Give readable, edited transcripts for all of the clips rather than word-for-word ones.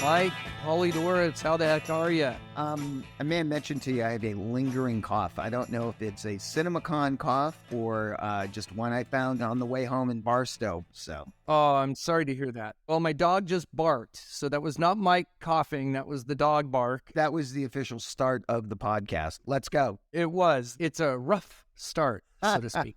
Mike, Polydorus, how the heck are you? I may have mentioned to you I have a lingering cough. I don't know if it's a CinemaCon cough or just one I found on the way home in Barstow. So, Oh, I'm sorry to hear that. Well, my dog just barked, so that was not Mike coughing. That was the dog bark. that was the official start of the podcast. Let's go. It was. It's a rough start, so to speak.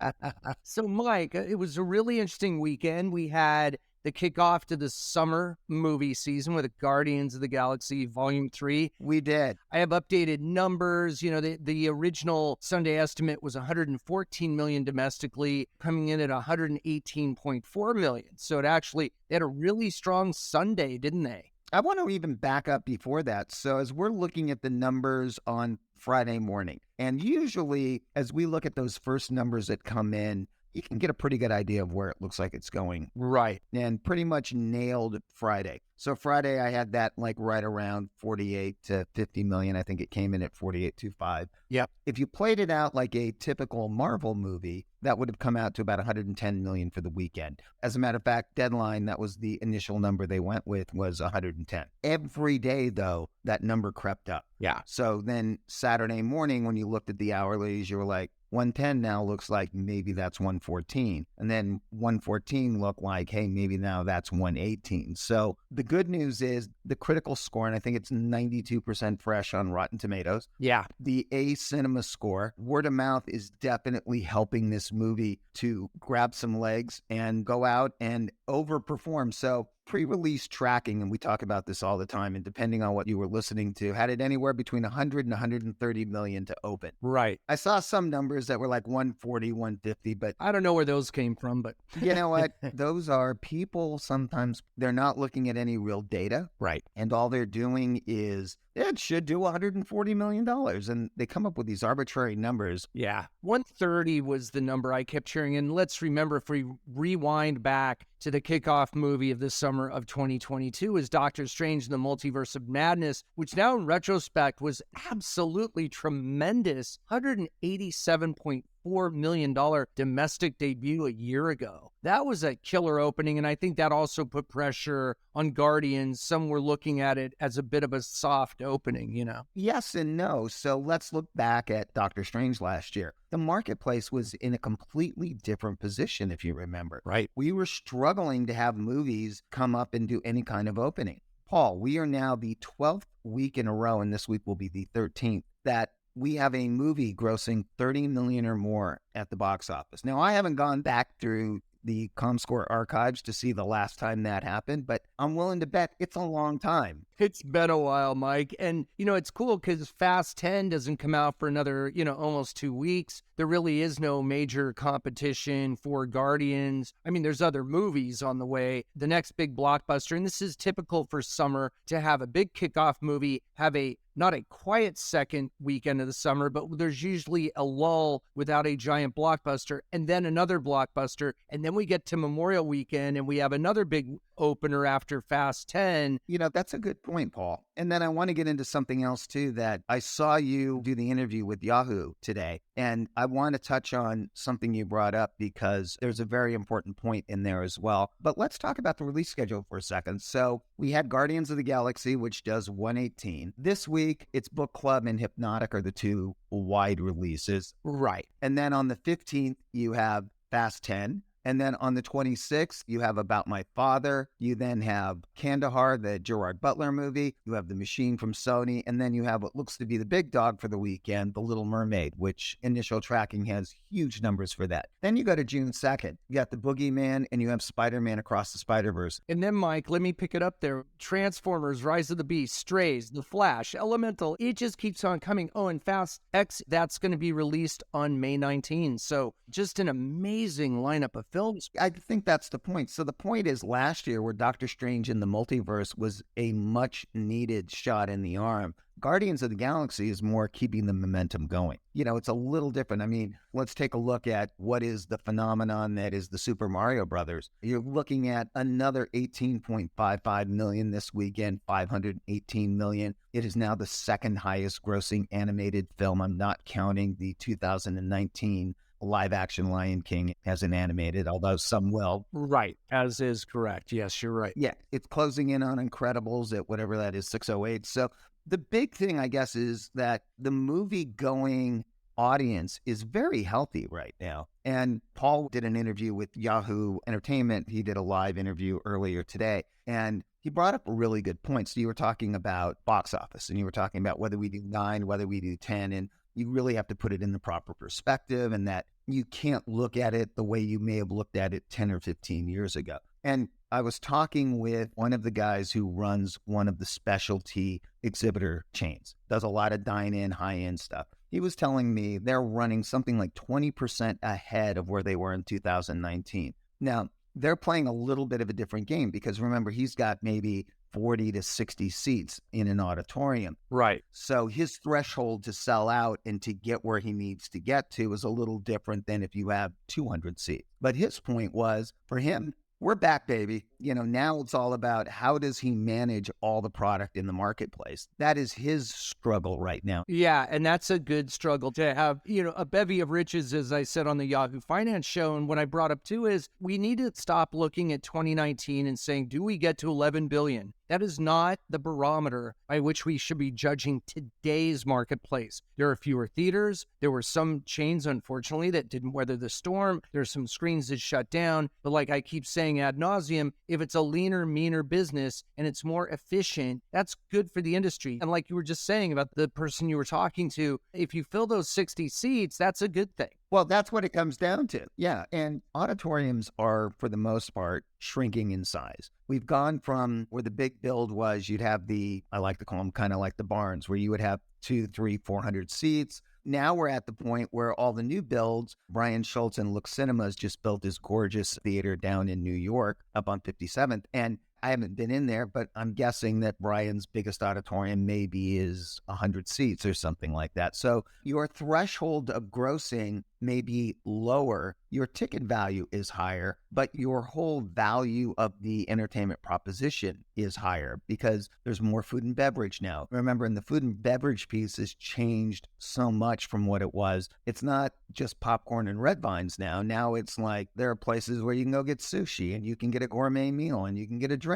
So, Mike, it was a really interesting weekend. We had the kickoff to the summer movie season with Guardians of the Galaxy Volume 3. We did. I have updated numbers. You know, the original Sunday estimate was 114 million domestically, coming in at 118.4 million. So they had a really strong Sunday, didn't they? I want to even back up before that. So as we're looking at the numbers on Friday morning, and usually as we look at those first numbers that come in, you can get a pretty good idea of where it looks like it's going. Right. And pretty much nailed Friday. So Friday, I had that like right around 48 to 50 million. I think it came in at 48.25. Yep. If you played it out like a typical Marvel movie, that would have come out to about 110 million for the weekend. As a matter of fact, Deadline, that was the initial number they went with, was 110. Every day, though, that number crept up. Yeah. So then Saturday morning, when you looked at the hourlies, you were like, 110 now looks like maybe that's 114. And then 114 looked like, hey, maybe now that's 118. So the good news is the critical score, and I think it's 92% fresh on Rotten Tomatoes. Yeah. The A Cinema score, word of mouth is definitely helping this movie to grab some legs and go out and overperform. So pre-release tracking, and we talk about this all the time, and depending on what you were listening to, had it anywhere between 100 and 130 million to open. Right. I saw some numbers that were like 140, 150, but I don't know where those came from, but you know what? Those are people sometimes, they're not looking at any real data. right. And all they're doing is, it should do $140 million. And they come up with these arbitrary numbers. Yeah. 130 was the number I kept hearing. And let's remember, if we rewind back to the kickoff movie of the summer of 2022 is Doctor Strange in the Multiverse of Madness, which now in retrospect was absolutely tremendous. $187.4 million domestic debut a year ago. That was a killer opening, and I think that also put pressure on Guardians. Some were looking at it as a bit of a soft opening, you know? Yes and no. So let's look back at Doctor Strange last year. The marketplace was in a completely different position, if you remember. Right. We were struggling to have movies come up and do any kind of opening. Paul, we are now the 12th week in a row, and this week will be the 13th, that we have a movie grossing 30 million or more at the box office. Now, I haven't gone back through the Comscore archives to see the last time that happened, but I'm willing to bet it's a long time. It's been a while, Mike. And, you know, it's cool because Fast 10 doesn't come out for another, almost 2 weeks. There really is no major competition for Guardians. I mean, there's other movies on the way. The next big blockbuster, and this is typical for summer, to have a big kickoff movie, have not a quiet second weekend of the summer, but there's usually a lull without a giant blockbuster, and then another blockbuster, and then we get to Memorial Weekend, and we have another big opener after Fast 10. That's a good point, Paul. And then I want to get into something else, too, that I saw you do the interview with Yahoo today, and I want to touch on something you brought up because there's a very important point in there as well. But let's talk about the release schedule for a second. So we had Guardians of the Galaxy, which does 118. This week, it's Book Club and Hypnotic are the two wide releases. Right. And then on the 15th, you have Fast 10. And then on the 26th, you have About My Father. You then have Kandahar, the Gerard Butler movie. You have The Machine from Sony. And then you have what looks to be the big dog for the weekend, The Little Mermaid, which initial tracking has huge numbers for that. Then you go to June 2nd. You got The Boogeyman and you have Spider-Man Across the Spider-Verse. And then, Mike, let me pick it up there. Transformers, Rise of the Beast, Strays, The Flash, Elemental. It just keeps on coming. Oh, and Fast X, that's going to be released on May 19. So just an amazing lineup of films. I think that's the point. So the point is last year where Doctor Strange in the Multiverse was a much needed shot in the arm, Guardians of the Galaxy is more keeping the momentum going. It's a little different. I mean, let's take a look at what is the phenomenon that is the Super Mario Brothers. You're looking at another 18.55 million this weekend, 518 million. It is now the second highest grossing animated film. I'm not counting the 2019 live action Lion King as an animated, although some will. Right. As is correct. Yes, you're right. Yeah, it's closing in on Incredibles at whatever that is, 608. So the big thing, I guess, is that the movie going audience is very healthy right now. And Paul did an interview with Yahoo Entertainment. He did a live interview earlier today, and he brought up a really good point. So you were talking about box office, and you were talking about whether we do 9, whether we do 10, and you really have to put it in the proper perspective, and that you can't look at it the way you may have looked at it 10 or 15 years ago. And I was talking with one of the guys who runs one of the specialty exhibitor chains, does a lot of dine-in, high-end stuff. He was telling me they're running something like 20% ahead of where they were in 2019. Now, they're playing a little bit of a different game because remember, he's got maybe 40 to 60 seats in an auditorium. Right. So his threshold to sell out and to get where he needs to get to is a little different than if you have 200 seats. But his point was, for him, we're back, baby. Now it's all about how does he manage all the product in the marketplace. That is his struggle right now. Yeah, and that's a good struggle to have, a bevy of riches, as I said on the Yahoo Finance show. And what I brought up too is we need to stop looking at 2019 and saying, do we get to 11 billion? That is not the barometer by which we should be judging today's marketplace. There are fewer theaters. There were some chains, unfortunately, that didn't weather the storm. There's some screens that shut down. But like I keep saying ad nauseum, if it's a leaner, meaner business and it's more efficient, that's good for the industry. And like you were just saying about the person you were talking to, if you fill those 60 seats, that's a good thing. Well, that's what it comes down to. Yeah. And auditoriums are, for the most part, shrinking in size. We've gone from where the big build was, you'd have I like to call them kind of like the barns, where you would have 200, 300, 400 seats. Now we're at the point where all the new builds, Brian Schultz and Look Cinemas just built this gorgeous theater down in New York up on 57th. And I haven't been in there, but I'm guessing that Brian's biggest auditorium maybe is 100 seats or something like that. So your threshold of grossing may be lower. Your ticket value is higher, but your whole value of the entertainment proposition is higher because there's more food and beverage now. Remember, in the food and beverage piece has changed so much from what it was. It's not just popcorn and red vines now. Now it's like there are places where you can go get sushi and you can get a gourmet meal and you can get a drink.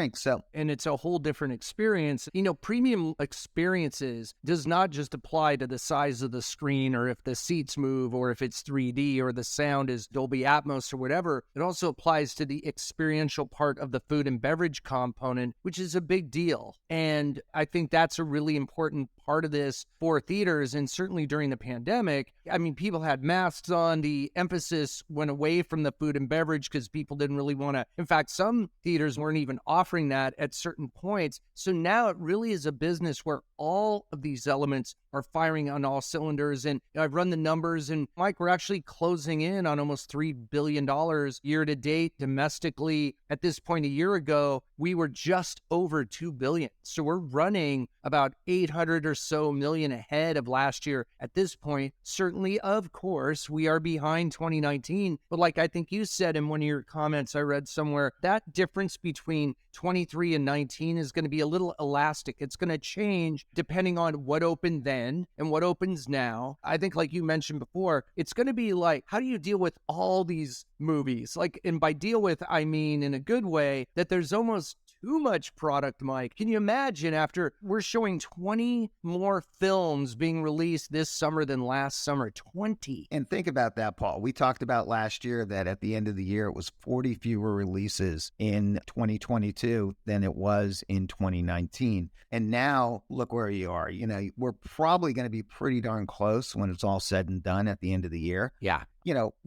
And it's a whole different experience. Premium experiences does not just apply to the size of the screen or if the seats move or if it's 3D or the sound is Dolby Atmos or whatever. It also applies to the experiential part of the food and beverage component, which is a big deal. And I think that's a really important part of this for theaters. And certainly during the pandemic, people had masks on. The emphasis went away from the food and beverage because people didn't really want to. In fact, some theaters weren't even offering that at certain points. So now it really is a business where all of these elements are firing on all cylinders. And I've run the numbers, and Mike, we're actually closing in on almost $3 billion year to date domestically. At this point a year ago, we were just over $2 billion. So we're running about 800 or so million ahead of last year at this point. Certainly, of course, we are behind 2019. But like I think you said in one of your comments I read somewhere, that difference between 23 and 19 is going to be a little elastic. It's going to change depending on what opened then and what opens now. I think like you mentioned before, it's going to be like, how do you deal with all these movies? And by deal with, I mean in a good way, that there's almost too much product, Mike. Can you imagine after we're showing 20 more films being released this summer than last summer? 20. And think about that, Paul. We talked about last year that at the end of the year, it was 40 fewer releases in 2022 than it was in 2019. And now look where you are. We're probably going to be pretty darn close when it's all said and done at the end of the year. Yeah.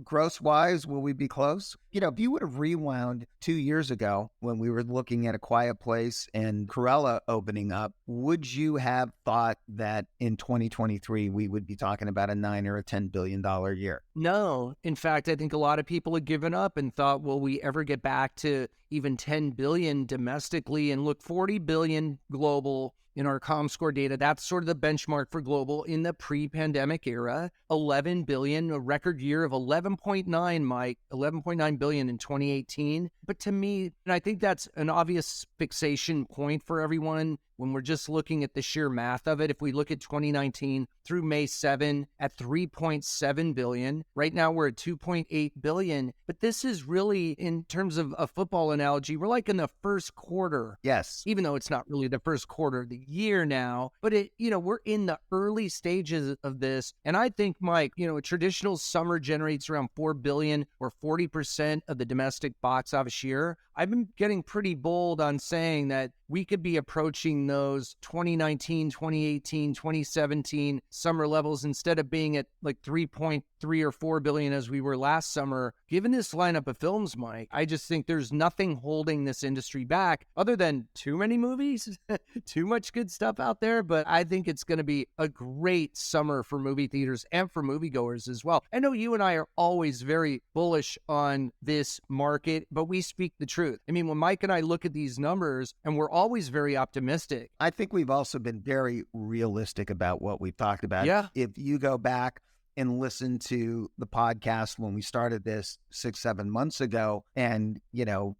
Gross wise, will we be close? If you would have rewound 2 years ago when we were looking at A Quiet Place and Cruella opening up, would you have thought that in 2023 we would be talking about a $9 or a $10 billion year? No. In fact, I think a lot of people had given up and thought, will we ever get back to even 10 billion domestically? And look, 40 billion global in our Comscore data. That's sort of the benchmark for global in the pre-pandemic era. 11 billion, a record year of 11.9, Mike, 11.9 billion in 2018. But to me, and I think that's an obvious fixation point for everyone, when we're just looking at the sheer math of it. If we look at 2019 through May-7 at 3.7 billion, right now we're at 2.8 billion. But this is really, in terms of a football analogy, we're like in the first quarter. Yes. Even though it's not really the first quarter of the year now, but we're in the early stages of this. And I think, Mike, a traditional summer generates around 4 billion or 40% of the domestic box office year. I've been getting pretty bold on saying that we could be approaching those 2019, 2018, 2017 summer levels instead of being at like 3.3 or 4 billion as we were last summer. Given this lineup of films, Mike, I just think there's nothing holding this industry back other than too many movies, too much good stuff out there. But I think it's going to be a great summer for movie theaters and for moviegoers as well. I know you and I are always very bullish on this market, but we speak the truth. I mean, when Mike and I look at these numbers, and we're always very optimistic. I think we've also been very realistic about what we've talked about. Yeah. If you go back and listen to the podcast when we started this 6-7 months ago, and,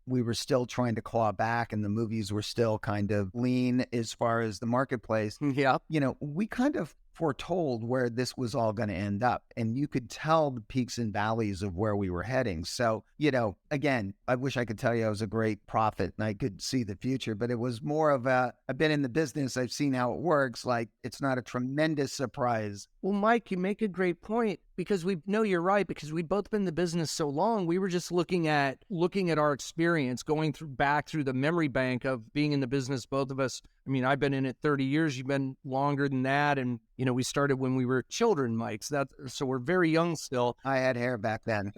we were still trying to claw back and the movies were still kind of lean as far as the marketplace. Yeah. We kind of foretold where this was all going to end up. And you could tell the peaks and valleys of where we were heading. So, again, I wish I could tell you I was a great prophet and I could see the future, but it was more of I've been in the business. I've seen how it works. Like, it's not a tremendous surprise. Well, Mike, you make a great point, because you're right, because we've both been in the business so long. We were just looking at our experience, going back through the memory bank of being in the business, both of us. I mean, I've been in it 30 years. You've been longer than that. And, we started when we were children, Mike. So we're very young still. I had hair back then.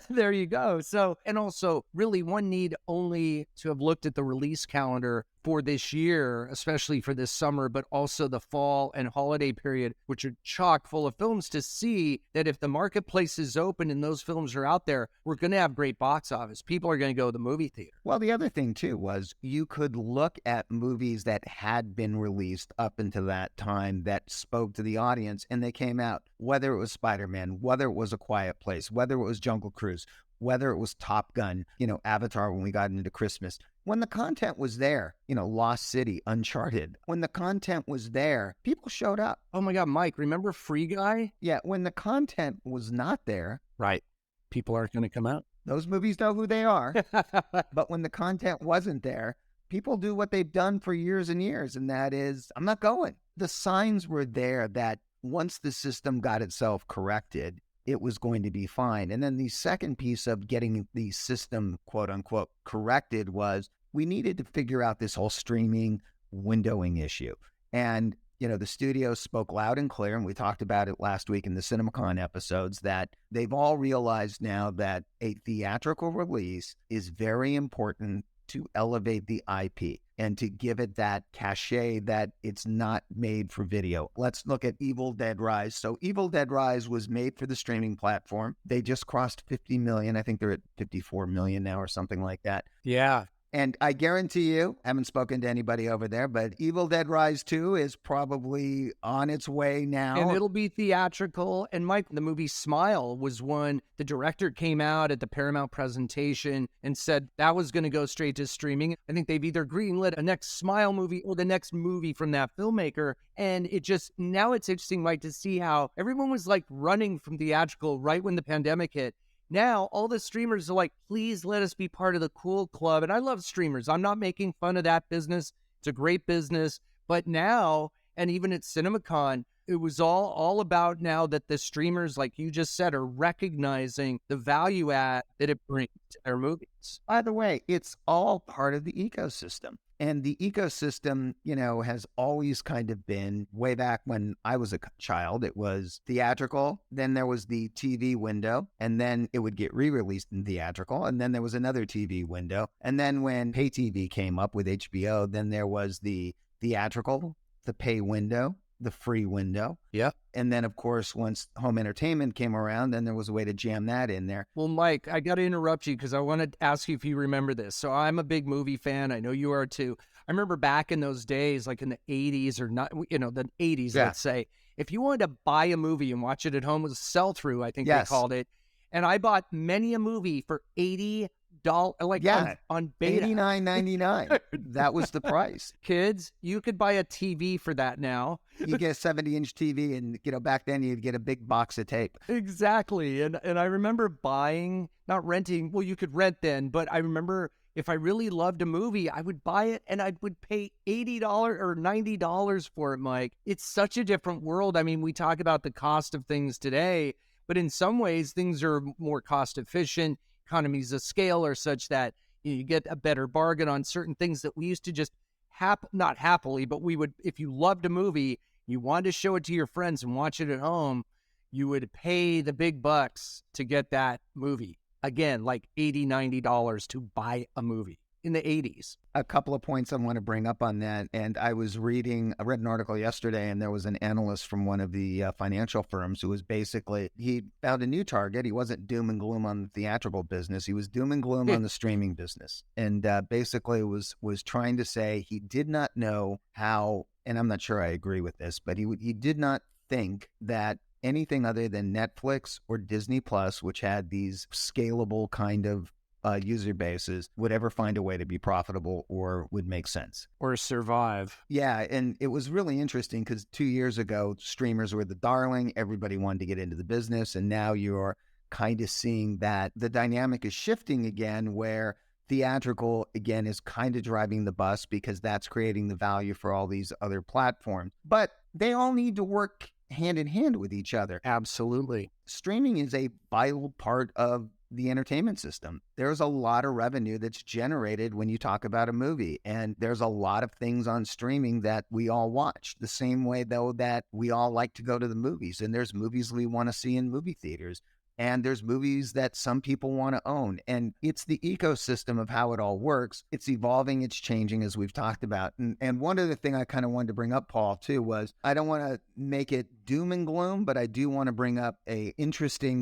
There you go. So, and also really one need only to have looked at the release calendar for this year, especially for this summer, but also the fall and holiday period, which are chock full of films, to see that if the marketplace is open and those films are out there, we're going to have great box office. People are going to go to the movie theater. Well, the other thing too was you could look at movies that had been released up until that time that spoke to the audience, and they came out, whether it was Spider-Man, whether it was A Quiet Place, whether it was Jungle Cruise, whether it was Top Gun, Avatar when we got into Christmas. When the content was there, Lost City, Uncharted, when the content was there, people showed up. Oh my God, Mike, remember Free Guy? Yeah, when the content was not there. Right. People aren't going to come out. Those movies know who they are. But when the content wasn't there, people do what they've done for years and years, and that is, I'm not going. The signs were there that once the system got itself corrected, it was going to be fine. And then the second piece of getting the system, quote unquote, corrected was we needed to figure out this whole streaming windowing issue. And, the studios spoke loud and clear, and we talked about it last week in the CinemaCon episodes, that they've all realized now that a theatrical release is very important to elevate the IP and to give it that cachet that it's not made for video. Let's look at Evil Dead Rise. So Evil Dead Rise was made for the streaming platform. They just crossed 50 million. I think they're at 54 million now or something like that. Yeah. And I guarantee you, I haven't spoken to anybody over there, but Evil Dead Rise 2 is probably on its way now. And it'll be theatrical. And Mike, the movie Smile was one. The director came out at the Paramount presentation and said that was going to go straight to streaming. I think they've either greenlit a next Smile movie or the next movie from that filmmaker. And now it's interesting, Mike, to see how everyone was like running from theatrical right when the pandemic hit. Now, all the streamers are like, please let us be part of the cool club. And I love streamers. I'm not making fun of that business. It's a great business. But now, and even at CinemaCon, it was all about now that the streamers, like you just said, are recognizing the value add that it brings to their movies. By the way, it's all part of the ecosystem. And the ecosystem, has always kind of been, way back when I was a child, it was theatrical. Then there was the TV window, and then it would get re-released in theatrical. And then there was another TV window. And then when pay TV came up with HBO, then there was the theatrical, the pay window, the free window. Yeah. And then, of course, once home entertainment came around, then there was a way to jam that in there. Well, Mike, I got to interrupt you because I want to ask you if you remember this. So I'm a big movie fan. I know you are too. I remember back in those days, like in the 80s or not, the 80s, let's say, if you wanted to buy a movie and watch it at home, it was a sell-through, I think they called it. And I bought many a movie for $80 like Yeah, on beta. $89.99. That was the price. Kids, you could buy a TV for that now. You get a 70-inch TV, and back then you'd get a big box of tape. Exactly. And I remember buying, not renting, well, you could rent then, but I remember if I really loved a movie, I would buy it and I would pay $80 or $90 for it, Mike. It's such a different world. I mean, we talk about the cost of things today, but in some ways, things are more cost efficient. Economies of scale are such that you get a better bargain on certain things that we used to just not happily, but we would, if you loved a movie, you wanted to show it to your friends and watch it at home, you would pay the big bucks to get that movie. Again, like $80, $90 to buy a movie in the 80s. A couple of points I want to bring up on that. And I read an article yesterday, and there was an analyst from one of the financial firms who was he found a new target. He wasn't doom and gloom on the theatrical business. He was doom and gloom on the streaming business. And basically was trying to say he did not know how, and I'm not sure I agree with this, but he did not think that anything other than Netflix or Disney Plus, which had these scalable kind of user bases, would ever find a way to be profitable or would make sense. Or survive. Yeah, and it was really interesting because 2 years ago, streamers were the darling. Everybody wanted to get into the business, and now you're kind of seeing that the dynamic is shifting again, where theatrical, again, is kind of driving the bus because that's creating the value for all these other platforms. But they all need to work hand in hand with each other. Absolutely. Streaming is a vital part of the entertainment system. There's a lot of revenue that's generated when you talk about a movie, and there's a lot of things on streaming that we all watch the same way, though, that we all like to go to the movies, and there's movies we want to see in movie theaters. And there's movies that some people want to own. And it's the ecosystem of how it all works. It's evolving, it's changing, as we've talked about. And one other thing I kind of wanted to bring up, Paul, too, was I don't want to make it doom and gloom, but I do want to bring up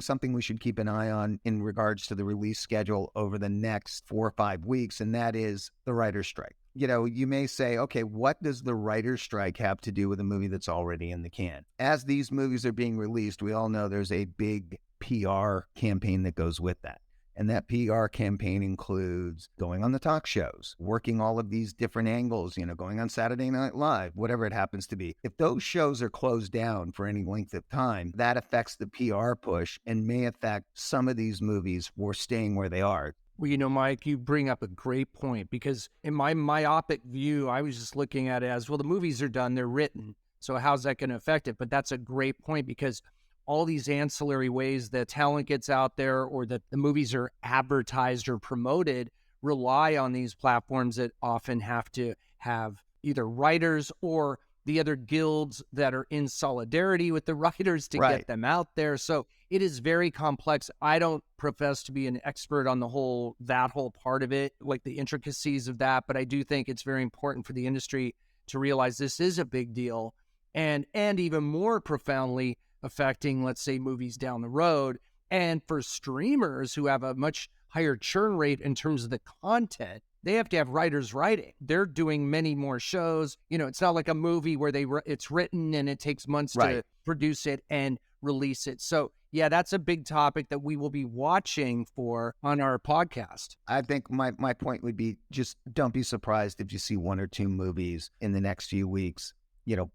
something we should keep an eye on in regards to the release schedule over the next 4 or 5 weeks, and that is the writer's strike. You may say, okay, what does the writer's strike have to do with a movie that's already in the can? As these movies are being released, we all know there's a big PR campaign that goes with that. And that PR campaign includes going on the talk shows, working all of these different angles, going on Saturday Night Live, whatever it happens to be. If those shows are closed down for any length of time, that affects the PR push and may affect some of these movies for staying where they are. Well, Mike, you bring up a great point, because in my myopic view, I was just looking at it as, well, the movies are done, they're written. So how's that going to affect it? But that's a great point, because all these ancillary ways that talent gets out there or that the movies are advertised or promoted rely on these platforms that often have to have either writers or the other guilds that are in solidarity with the writers to get them out there. So it is very complex. I don't profess to be an expert on that whole part of it, like the intricacies of that, but I do think it's very important for the industry to realize this is a big deal, and even more profoundly affecting, let's say, movies down the road. And for streamers who have a much higher churn rate in terms of the content, they have to have writers writing. They're doing many more shows. It's not like a movie where it's written and it takes months to produce it and release it. So yeah, that's a big topic that we will be watching for on our podcast. I think my point would be, just don't be surprised if you see 1 or 2 movies in the next few weeks,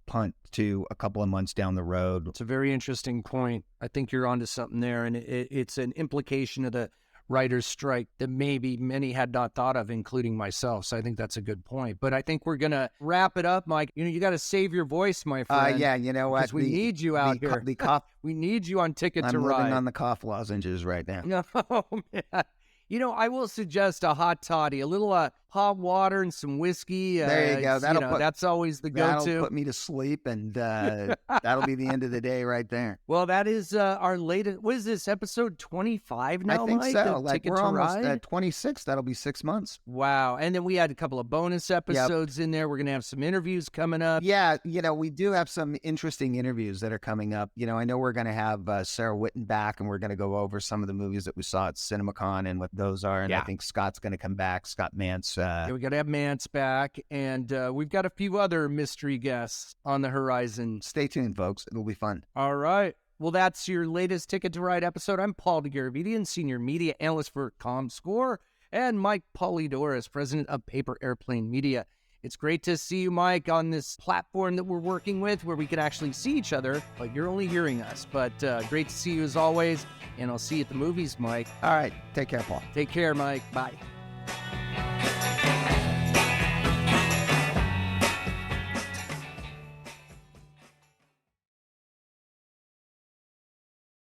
punt to a couple of months down the road. It's a very interesting point. I think you're onto something there. And it's an implication of the writer's strike that maybe many had not thought of, including myself. So I think that's a good point. But I think we're going to wrap it up, Mike. You got to save your voice, my friend. Yeah, you know what? Because we need you out here. We need you on Ticket to Ride. I'm living on the cough lozenges right now. No, man. I will suggest a hot toddy, a little hot water and some whiskey. There you go. That's always the go-to. That'll put me to sleep, and that'll be the end of the day right there. Well, that is our latest. What is this, episode 25 now, I think Mike? so. We're almost Ride? at 26. That'll be 6 months. Wow. And then we had a couple of bonus episodes in there. We're going to have some interviews coming up. Yeah, we do have some interesting interviews that are coming up. I know we're going to have Sarah Whitten back, and we're going to go over some of the movies that we saw at CinemaCon and what those are. And I think Scott's going to come back, Scott Mance. We got to have Mance back, and we've got a few other mystery guests on the horizon. Stay tuned, folks. It'll be fun. All right. Well, that's your latest Ticket to Ride episode. I'm Paul DeGaravidian, Senior Media Analyst for Comscore. and Mike Polydorus, president of Paper Airplane Media. It's great to see you, Mike, on this platform that we're working with where we can actually see each other, but you're only hearing us. But great to see you as always, and I'll see you at the movies, Mike. All right. Take care, Paul. Take care, Mike. Bye.